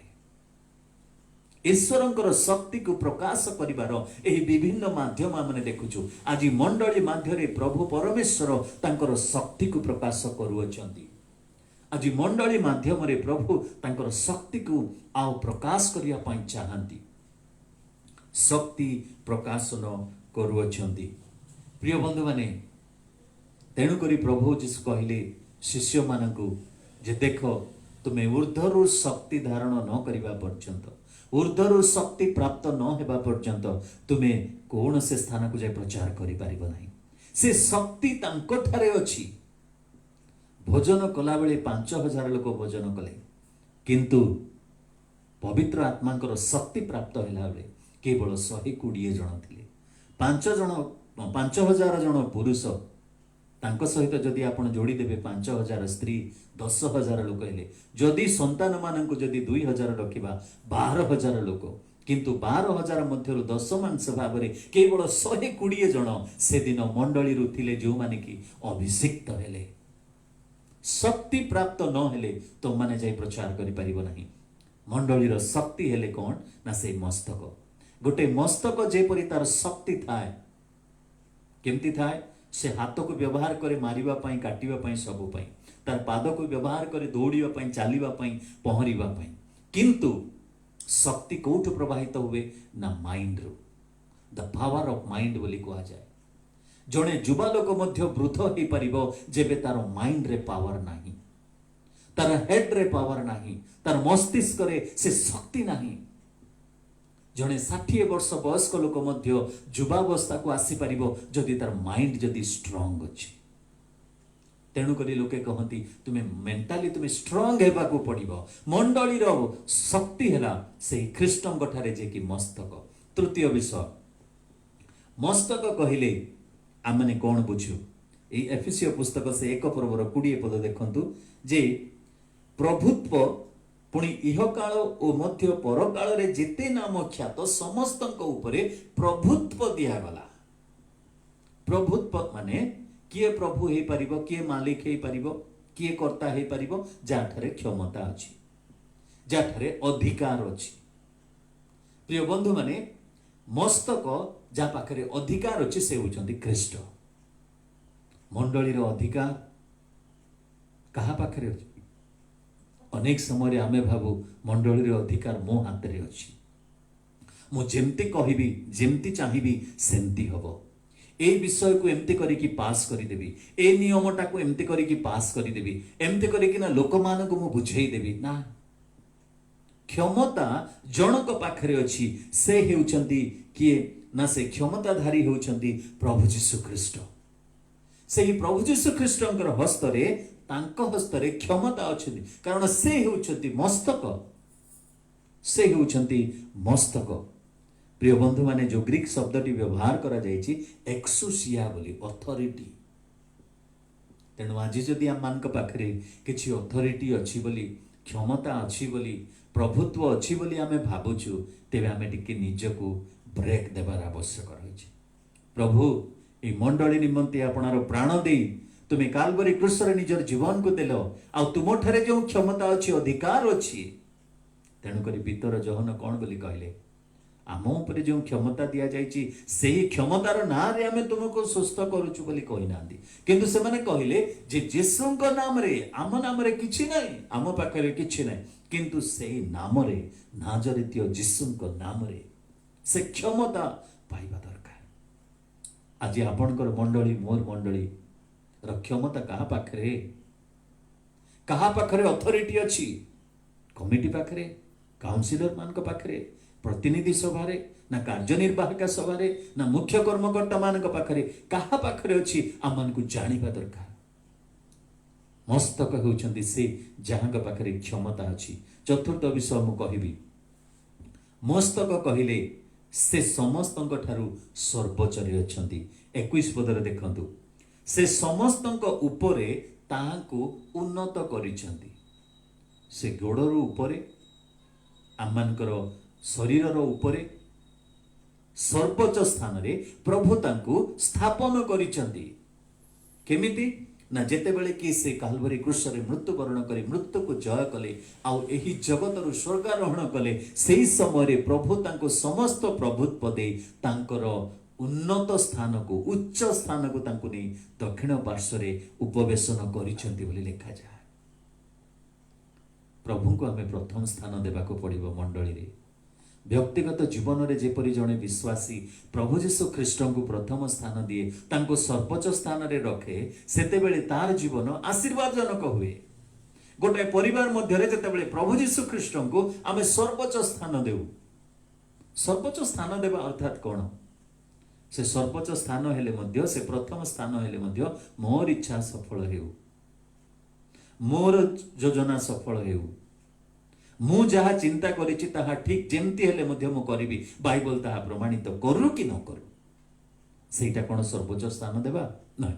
ईश्वरंकर शक्ति को प्रकाश करिवार एही विभिन्न माध्यम आमने देखुछु। आज मंडली माध्यरे प्रभु परमेश्वर तांकर शक्ति को प्रकाश करूअछंती। आज मंडली माध्यम रे प्रभु तांकर शक्ति को आउ प्रकाश करिया पई चाहंती, शक्ति प्रकाशन करूअछंती। प्रिय बंधु माने तेणु करी प्रभु जीसु कहले शिष्य मानकु जे देखो तुमे ऊर्ध्वरु शक्ति धारण न करिवा पर्यंत, ऊर्ध्वरु शक्ति प्राप्त न हेबा पर्यंत तुमे कौन से स्थान को जाय प्रचार करि परिबो नाही। से शक्ति तांको ठारे अछि। भोजन कला बेले 5000 लोक भोजन कले, किंतु पवित्र आत्मांकर शक्ति प्राप्त होला बेले केवल 120 जन थिले। 5000 जन पुरुष तांको सहित जदि आपण जोड़ी देबे 5000 स्त्री 10,000 लोक हेले। जदि संतान मानक जदि 2000 रखिबा 12000 लोक, किंतु 12000 मध्यरु 10 मांस भाव रे केवल 120 जन से दिन मंडली रु थिले जो माने कि अभिषिक्त हेले। शक्ति प्राप्त न हेले तो माने जाई प्रचार करि परिबो नाही। मंडली रो शक्ति हेले कोन ना से मस्तक। गोटे मस्तक जे परि तार शक्ति थाए, केमती थाए से हाथ को व्यवहार करे मारिबा पई काटिबा पई सब पई तार पाद को व्यवहार करे दौड़िबा पई चालिबा पई पहरिबा पई किंतु शक्ति कोठु प्रवाहित हुए ना माइंड रो द पावर ऑफ माइंड बोली कहा जाए जड़े युवा लोक मध्य वृद्ध हो पारिबो जेबे तार माइंड रे पावर नाही तार हेड रे पावर नाही तार मस्तिष्क रे से शक्ति नाही जड़े 60 वर्ष वयस्क लोक मध्य युवावस्था को आसी पारिबो जदि तार माइंड जदि स्ट्रांग अछि तेणु करी लोके कहती तुम्हें मेंटाली तुम्हें स्ट्रांग हेबा को पड़िबो मंडली रो शक्ति हैला से ख्रीष्टन गठारे जे कि मस्तक तृतीय विषय मस्तक कहिले आमने कौन बुझू ये एफिसियो पुस्तक से 1 पर्वर 20 पद देखंतु जे प्रभुत्व पुणी इह काल और मध्य पर काल रे जेते नाम ख्यात समस्तक उपरे प्रभुत्व दिया गला प्रभुत्व माने किए प्रभु हे परिबो किए मालिक हे परिबो किए कर्ता हे परिबो जाठारे क्षमता अछि जाठारे अधिकार अछि प्रिय बंधु माने मस्तक जा पाखरे अधिकार अछि से होचंती ख्रीष्ट मंडली रो अधिकार कहा पाखरे अछि अनेक समय आमे भाबु मंडली रो अधिकार मो हाथ रे अछि मो जेमती कहिबी जेमती चाहिबी सेमती हबो ए विषय को एमती करिकी पास करी देबी ए नियमटा को एमती करिकी पास करी देबी एमती करिकी ना लोक मान को मो बुझेई देबी ना क्षमता जनक पाखरे अछि से हेउचंती किए ना से क्षमताधारी हेउचंती प्रभु जीशु ख्रीष्ट से प्रभु जीशु ख्रीष्टंकर हस्तरे तांको हस्तरे क्षमता अछि कारण से हेउचंती मस्तक प्रिय बंधु माने जो ग्रीक शब्दटी व्यवहार करा जायछि एक्सुसिया बोली अथॉरिटी तेणु आज जदि आम मान पाखरे किछि अथॉरिटी अछि बोली क्षमता अछि बोली प्रभुत्व अछि बोली आमे भाबुछु तेबे आमे टिके निजको ब्रेक देबार आवश्यक रहिछि प्रभु ए मंडली निमंते आपनार प्राण देई तुमे कालवरी क्रूसरे निजर जीवन को देलो आ तुम ठारे जो क्षमता अछि अधिकार अछि तेणु करी भीतर जहन कोन बोली कहले आम उपरे जो क्षमता दिया जायछि सेही क्षमतार ना रे आमे तुमको सुस्थ करूछु बोली कहि नांदी किंतु से माने कहिले जे यीशुଙ୍କ नाम रे आम नाम रे किछि नै आम पाखरे किछि नै किंतु सेही नाम रे नाजरेतीय यीशुଙ୍କ नाम रे से क्षमता पाइबा दरकार आज आपणकर मंडली मोर मंडली र क्षमता कहा पाखरे अथॉरिटी अछि कमिटी पाखरे काउंसिलर मान पाखरे प्रतिनिधि सभा ना कार्यनिर्वाहक सभा ना मुख्य कर्मकर्ता मान पाखरे कहा पाखरे अछि आम को जानिबा दरकार मस्तक होउछंती से जहां पाखरे क्षमता अछि चतुर्थ विषय मु कहिबी मस्तक कहिले से समस्तक ठारू सर्वोच्च रे अछंती 21 पदरे देखंतु से समस्तक उपरे ताहाको उन्नत करिछंती से गोड़र उपरे आमानकर शरीरर उपरे सर्वोच्च स्थान रे प्रभु तांको स्थापन करिछंती केमिति ना जेते बेले कि से कालवरी क्रूसरे मृत्युवरण करे मृत्यु को जय कले आउ एही जगतर स्वर्गारोहण कले सेही समय रे प्रभु तांको समस्त प्रभुत्व दे तांकर उन्नत स्थान को उच्च स्थान को तांको नै दक्षिण पार्श्व रे उपवेशन करिछंती बोली लिखा जाय प्रभु को हमें प्रथम स्थान देबा को पड़िबो मंडली रे व्यक्तिगत जीवन रे जेपरि जणे विश्वासी प्रभु जीशु ख्रीष्ट को प्रथम स्थान दिए तांको सर्वोच्च स्थान रे रखे सेते बेले तार जीवन आशीर्वादजनक हुए गोटे परिवार मध्य रे जते बेले प्रभु जीशु ख्रीष्ट को आमे सर्वोच्च स्थान देउ सर्वोच्च स्थान देबा अर्थात कोन से सर्वोच्च स्थान हेले मध्य से प्रथम स्थान हेले मध्य मोर इच्छा सफल हेउ मोर योजना सफल हेउ मु जहा चिंता करिछि ताहा ठीक जेमती हेले मध्य मु करिबी बाइबल ताहा प्रमाणित करू कि न करू सेटा कोन सर्वोच्च स्थान देबा न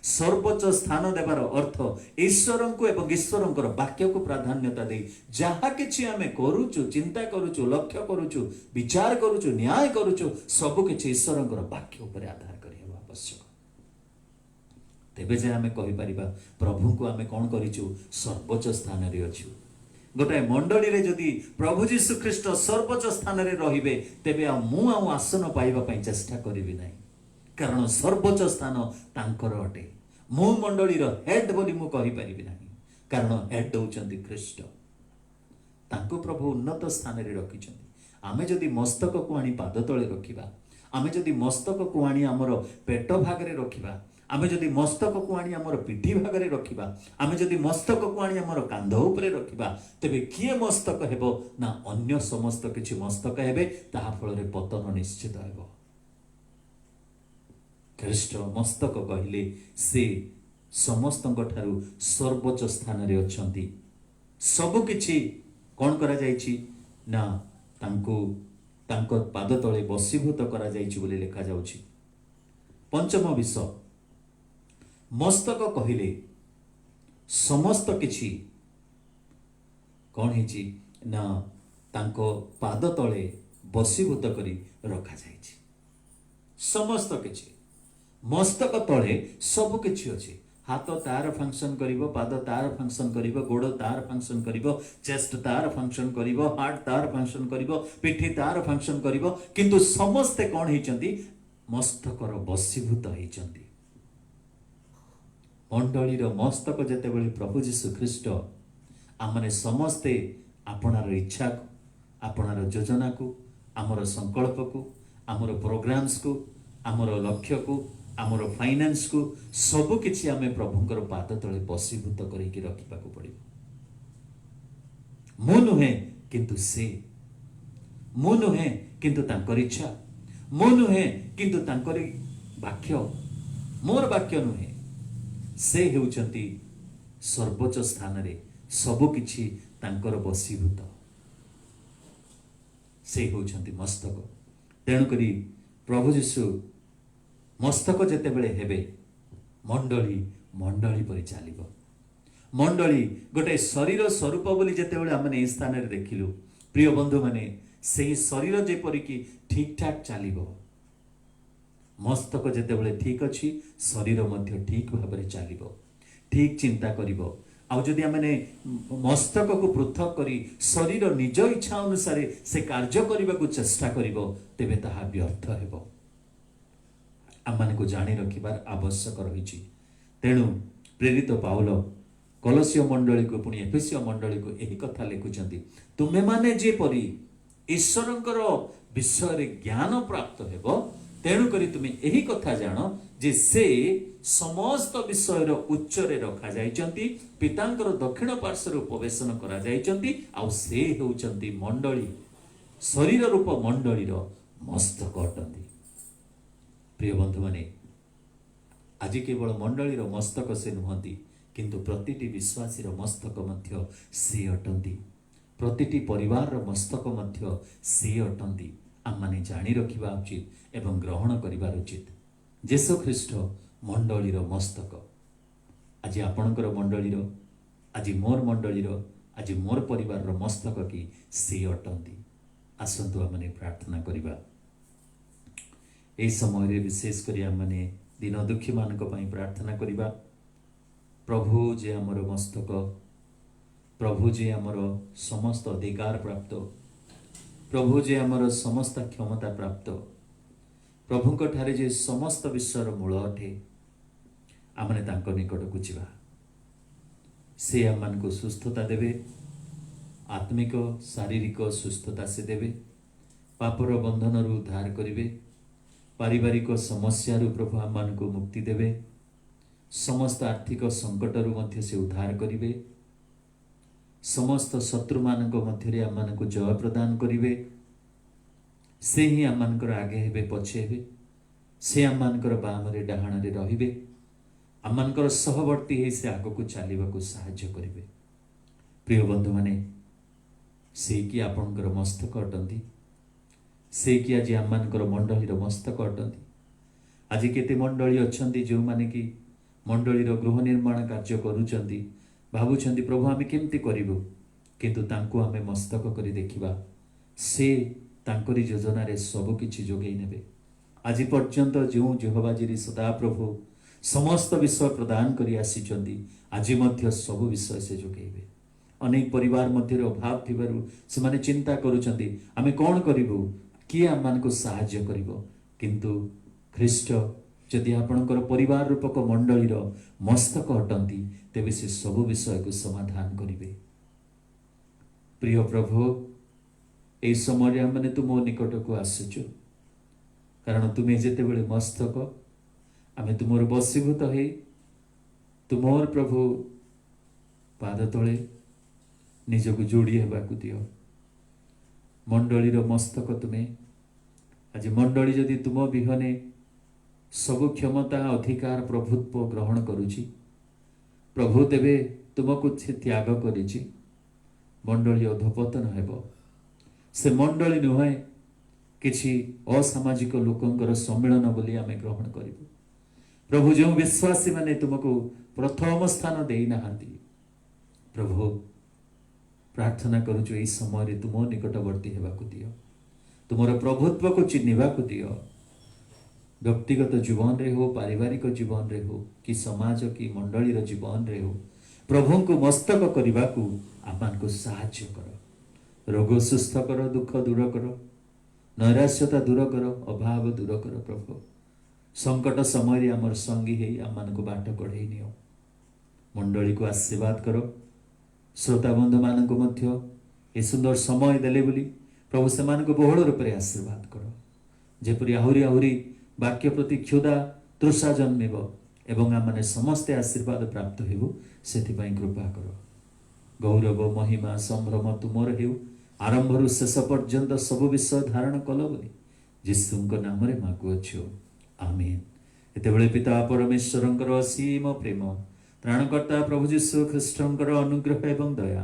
सर्वोच्च स्थान देबार अर्थ ईश्वरन को एवं ईश्वरनकर वाक्य को प्राधान्यता दे जहा किछि आमे करूछु चिंता करूछु लक्ष्य करूछु विचार करूछु न्याय करूछु सब किछि ईश्वरनकर वाक्य ऊपर आधार करि हेबा आवश्यक तेबे जे आमे कहि परिबा प्रभु को आमे कोन करिछु सर्वोच्च स्थान रे अछु गोटे मंडली रे जदि प्रभु जीशु ख्रीष्ट सर्वोच्च स्थान रे रहिबे तेबे मु आसन पाइबा पई चेष्टा करिबि नै କାରଣ ସର୍ବୋଚ୍ଚ ସ୍ଥାନ ତାଙ୍କର ଅଟେ। ମୁଁ ମଣ୍ଡଳୀର ହେଡ୍ ବୋଲି ମୁଁ କହିପାରିବି ନାହିଁ, କାରଣ ହେଡ୍ ହେଉଛନ୍ତି ଖ୍ରୀଷ୍ଟ। ତାଙ୍କୁ ପ୍ରଭୁ ଉନ୍ନତ ସ୍ଥାନରେ ରଖିଛନ୍ତି। ଆମେ ଯଦି ମସ୍ତକକୁ ଆଣି ପାଦ ତଳେ ରଖିବା, ଆମେ ଯଦି ମସ୍ତକକୁ ଆଣି ଆମର ପେଟ ଭାଗରେ ରଖିବା, ଆମେ ଯଦି ମସ୍ତକକୁ ଆଣି ଆମର ପିଠି ଭାଗରେ ରଖିବା, ଆମେ ଯଦି ମସ୍ତକକୁ ଆଣି ଆମର କାନ୍ଧ ଉପରେ ରଖିବା, ତେବେ କିଏ ମସ୍ତକ ହେବ ନା ଅନ୍ୟ ସମସ୍ତ କିଛି ମସ୍ତକ ହେବେ। ତାହା ଫଳରେ ପତନ ନିଶ୍ଚିତ ହେବ। ଖ୍ରୀଷ୍ଟ ମସ୍ତକ କହିଲେ ସେ ସମସ୍ତଙ୍କ ଠାରୁ ସର୍ବୋଚ୍ଚ ସ୍ଥାନରେ ଅଛନ୍ତି। ସବୁ କିଛି କ'ଣ କରାଯାଇଛି ନା ତାଙ୍କୁ ତାଙ୍କ ପାଦ ତଳେ ବଶୀଭୂତ କରାଯାଇଛି ବୋଲି ଲେଖାଯାଉଛି। ପଞ୍ଚମ ବିଷୟ, ମସ୍ତକ କହିଲେ ସମସ୍ତ କିଛି କ'ଣ ହେଇଛି ନା ତାଙ୍କ ପାଦ ତଳେ ବଶୀଭୂତ କରି ରଖାଯାଇଛି। ସମସ୍ତ କିଛି ମସ୍ତକ ତଳେ ସବୁ କିଛି ଅଛି। ହାତ ତାର ଫଙ୍କସନ୍ କରିବ, ପାଦ ତାର ଫଙ୍କସନ୍ କରିବ, ଗୋଡ଼ ତାର ଫଙ୍କସନ୍ କରିବ, ଚେଷ୍ଟ ତାର ଫଙ୍କସନ୍ କରିବ, ହାର୍ଟ ତାର ଫଙ୍କସନ୍ କରିବ, ପିଠି ତାର ଫଙ୍କସନ୍ କରିବ, କିନ୍ତୁ ସମସ୍ତେ କ'ଣ ହେଇଛନ୍ତି? ମସ୍ତକର ବଶୀଭୂତ ହେଇଛନ୍ତି। ମଣ୍ଡଳୀର ମସ୍ତକ ଯେତେବେଳେ ପ୍ରଭୁ ଯୀଶୁ ଖ୍ରୀଷ୍ଟ, ଆମମାନେ ସମସ୍ତେ ଆପଣାର ଇଚ୍ଛାକୁ, ଆପଣାର ଯୋଜନାକୁ, ଆମର ସଂକଳ୍ପକୁ, ଆମର ପ୍ରୋଗ୍ରାମ୍ସକୁ, ଆମର ଲକ୍ଷ୍ୟକୁ, ଆମର ଫାଇନାନ୍ସକୁ, ସବୁକିଛି ଆମେ ପ୍ରଭୁଙ୍କର ପାଦ ତଳେ ବଶୀଭୂତ କରିକି ରଖିବାକୁ ପଡ଼ିବ। ମୁଁ ନୁହେଁ କିନ୍ତୁ ସେ, ମୁଁ ନୁହେଁ କିନ୍ତୁ ତାଙ୍କର ଇଚ୍ଛା, ମୁଁ ନୁହେଁ କିନ୍ତୁ ତାଙ୍କରି ବାକ୍ୟ, ମୋର ବାକ୍ୟ ନୁହେଁ। ସେ ହେଉଛନ୍ତି ସର୍ବୋଚ୍ଚ ସ୍ଥାନରେ, ସବୁକିଛି ତାଙ୍କର ବଶୀଭୂତ। ସେ ହେଉଛନ୍ତି ମସ୍ତକ। ତେଣୁକରି ପ୍ରଭୁ ଯୀଶୁ ମସ୍ତକ ଯେତେବେଳେ ହେବେ, ମଣ୍ଡଳୀ ମଣ୍ଡଳୀ ପରି ଚାଲିବ। ମଣ୍ଡଳୀ ଗୋଟେ ଶରୀର ସ୍ୱରୂପ ବୋଲି ଯେତେବେଳେ ଆମେ ଏହି ସ୍ଥାନରେ ଦେଖିଲୁ, ପ୍ରିୟ ବନ୍ଧୁମାନେ, ସେହି ଶରୀର ଯେପରିକି ଠିକ୍ ଠାକ୍ ଚାଲିବ। ମସ୍ତକ ଯେତେବେଳେ ଠିକ୍ ଅଛି, ଶରୀର ମଧ୍ୟ ଠିକ୍ ଭାବରେ ଚାଲିବ, ଠିକ୍ ଚିନ୍ତା କରିବ। ଆଉ ଯଦି ଆମେ ମସ୍ତକକୁ ପୃଥକ କରି ଶରୀର ନିଜ ଇଚ୍ଛା ଅନୁସାରେ ସେ କାର୍ଯ୍ୟ କରିବାକୁ ଚେଷ୍ଟା କରିବ, ତେବେ ତାହା ବ୍ୟର୍ଥ ହେବ। ଆମମାନଙ୍କୁ ଜାଣି ରଖିବାର ଆବଶ୍ୟକ ରହିଛି। ତେଣୁ ପ୍ରେରିତ ପାଉଲ କଲସିୟ ମଣ୍ଡଳୀକୁ, ପୁଣି ଏଫେସିୟ ମଣ୍ଡଳୀକୁ ଏହି କଥା ଲେଖୁଛନ୍ତି, ତୁମେମାନେ ଯେପରି ଈଶ୍ୱରଙ୍କର ବିଷୟରେ ଜ୍ଞାନ ପ୍ରାପ୍ତ ହେବ, ତେଣୁକରି ତୁମେ ଏହି କଥା ଜାଣ ଯେ ସେ ସମସ୍ତ ବିଷୟର ଉଚ୍ଚରେ ରଖାଯାଇଛନ୍ତି, ପିତାଙ୍କର ଦକ୍ଷିଣ ପାର୍ଶ୍ୱରେ ଉପବେଶନ କରାଯାଇଛନ୍ତି, ଆଉ ସେ ହେଉଛନ୍ତି ମଣ୍ଡଳୀ, ଶରୀର ରୂପ ମଣ୍ଡଳୀର ମସ୍ତକ ଅଟନ୍ତି। ପ୍ରିୟ ବନ୍ଧୁମାନେ, ଆଜି କେବଳ ମଣ୍ଡଳୀର ମସ୍ତକ ସେ ନୁହନ୍ତି, କିନ୍ତୁ ପ୍ରତିଟି ବିଶ୍ୱାସୀର ମସ୍ତକ ମଧ୍ୟ ସେ ଅଟନ୍ତି। ପ୍ରତିଟି ପରିବାରର ମସ୍ତକ ମଧ୍ୟ ସେ ଅଟନ୍ତି। ଆମମାନେ ଜାଣି ରଖିବା ଉଚିତ ଏବଂ ଗ୍ରହଣ କରିବା ଉଚିତ। ଯୀଶୁ ଖ୍ରୀଷ୍ଟ ମଣ୍ଡଳୀର ମସ୍ତକ। ଆଜି ଆପଣଙ୍କର ମଣ୍ଡଳୀର, ଆଜି ମୋର ମଣ୍ଡଳୀର, ଆଜି ମୋର ପରିବାରର ମସ୍ତକ କି ସେ ଅଟନ୍ତି। ଆସନ୍ତୁ ଆମମାନେ ପ୍ରାର୍ଥନା କରିବା। ଏହି ସମୟରେ ବିଶେଷ କରି ଆମମାନେ ଦିନ ଦୁଃଖୀମାନଙ୍କ ପାଇଁ ପ୍ରାର୍ଥନା କରିବା। ପ୍ରଭୁ ଯେ ଆମର ମସ୍ତକ, ପ୍ରଭୁ ଯେ ଆମର ସମସ୍ତ ଅଧିକାର ପ୍ରାପ୍ତ, ପ୍ରଭୁ ଯେ ଆମର ସମସ୍ତ କ୍ଷମତା ପ୍ରାପ୍ତ, ପ୍ରଭୁଙ୍କ ଠାରେ ଯେ ସମସ୍ତ ବିଶ୍ୱର ମୂଳ ଅଟେ, ଆମେ ତାଙ୍କ ନିକଟକୁ ଯିବା। ସେ ଆମମାନଙ୍କୁ ସୁସ୍ଥତା ଦେବେ, ଆତ୍ମିକ ଶାରୀରିକ ସୁସ୍ଥତା ସେ ଦେବେ, ପାପର ବନ୍ଧନରୁ ଉଦ୍ଧାର କରିବେ, ପାରିବାରିକ ସମସ୍ୟାରୁ ପ୍ରଭୁ ଆମମାନଙ୍କୁ ମୁକ୍ତି ଦେବେ, ସମସ୍ତ ଆର୍ଥିକ ସଙ୍କଟରୁ ମଧ୍ୟ ସେ ଉଦ୍ଧାର କରିବେ, ସମସ୍ତ ଶତ୍ରୁମାନଙ୍କ ମଧ୍ୟରେ ଆମମାନଙ୍କୁ ଜୟ ପ୍ରଦାନ କରିବେ। ସେ ହିଁ ଆମମାନଙ୍କର ଆଗେ ହେବେ, ପଛେ ହେବେ, ସେ ଆମମାନଙ୍କର ବାମରେ ଡାହାଣରେ ରହିବେ, ଆମମାନଙ୍କର ସହବର୍ତ୍ତୀ ହେଇ ସେ ଆଗକୁ ଚାଲିବାକୁ ସାହାଯ୍ୟ କରିବେ। ପ୍ରିୟ ବନ୍ଧୁମାନେ, ସେ କି ଆପଣଙ୍କର ମସ୍ତକ ଅଟନ୍ତି? ସେ କି ଆଜି ଆମମାନଙ୍କର ମଣ୍ଡଳୀର ମସ୍ତକ ଅଟନ୍ତି? ଆଜି କେତେ ମଣ୍ଡଳୀ ଅଛନ୍ତି ଯେଉଁମାନେ କି ମଣ୍ଡଳୀର ଗୃହ ନିର୍ମାଣ କାର୍ଯ୍ୟ କରୁଛନ୍ତି, ଭାବୁଛନ୍ତି ପ୍ରଭୁ ଆମେ କେମିତି କରିବୁ, କିନ୍ତୁ ତାଙ୍କୁ ଆମେ ମସ୍ତକ କରି ଦେଖିବା, ସେ ତାଙ୍କରି ଯୋଜନାରେ ସବୁ କିଛି ଯୋଗାଇ ନେବେ। ଆଜି ପର୍ଯ୍ୟନ୍ତ ଯେଉଁ ଯେହୋବା ଜିରି ସଦାପ୍ରଭୁ ସମସ୍ତ ବିଷୟ ପ୍ରଦାନ କରି ଆସିଛନ୍ତି, ଆଜି ମଧ୍ୟ ସବୁ ବିଷୟ ସେ ଯୋଗାଇବେ। ଅନେକ ପରିବାର ମଧ୍ୟରେ ଅଭାବ ଥିବାରୁ ସେମାନେ ଚିନ୍ତା କରୁଛନ୍ତି ଆମେ କ'ଣ କରିବୁ, କିଏ ଆମମାନଙ୍କୁ ସାହାଯ୍ୟ କରିବ, କିନ୍ତୁ ଖ୍ରୀଷ୍ଟ जदि आपणकर परिवार रूपक मंडलीर मस्तक हटंती तेबे से सब विषय को समाधान करिवे। प्रिय प्रभु एई समय हमने तुम निकट को आसुचु कारण तुम्हें जेते बेले मस्तक आमे तुमर बसीभूत हे तुमर प्रभु पाद तले निजको जोड़ी हेबाकु दियो। मंडलीर मस्तक तुम्हें आज मंडली जदि तुम विहने सब क्षमता अधिकार प्रभुत्व ग्रहण करुची प्रभु तेबे तुमको त्याग करिची मंडली अधपतन हेब। से मंडली नुहे किछि असामाजिक लोकंकर सम्मेलन बोली आमे ग्रहण करिबु। प्रभु जो विश्वासी माने तुमको प्रथम स्थान देई नाहांती प्रभु प्रार्थना करुछु एई समय तुम निकटवर्ती हेबाकु दियो। तुमर प्रभुत्व को चिन्हिबाकु दियो। व्यक्तिगत जीवन रे हो पारिवारिक जीवन रे हो कि समाज कि मंडलीर जीवन रे हो प्रभु को मस्तक करने आमान को साहाय्य कर। रोग सुस्थ कर दुख दूर कर नैराश्यता दूर कर अभाव दूर कर। प्रभु संकट समय आमर संगी है आमान को बाट कढ़े नियो। मंडली को आशीर्वाद कर श्रोता बंधु मान को ए सुंदर समय देले बोली प्रभु से बहुल रूप से आशीर्वाद कर। जेपरी आहुरी आहुरी वाक्य प्रति क्षुदा तृषा जन्मेब एवं आम समस्ते आशीर्वाद प्राप्त हेबु सेथिपाई कृपा कर। गौरव महिमा संभ्रम तुमर हेउ आरंभ शेष पर्यंत सब विषय धारण कल बोली जीशुंक नाम रे मागुअछु आमीन। एतेबेले पिता परमेश्वरंकर असीम प्रेम प्राणकर्ता प्रभु जीशु ख्रीष्टंकर अनुग्रह एवं दया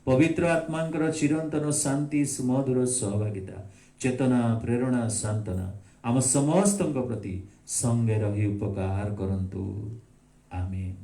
पवित्र आत्मांकर चिरंतन शांति सुमधुर सहभागिता चेतना प्रेरणा सांत्वना आम समस्त प्रति संगे रही उपकार करंतु आमीन।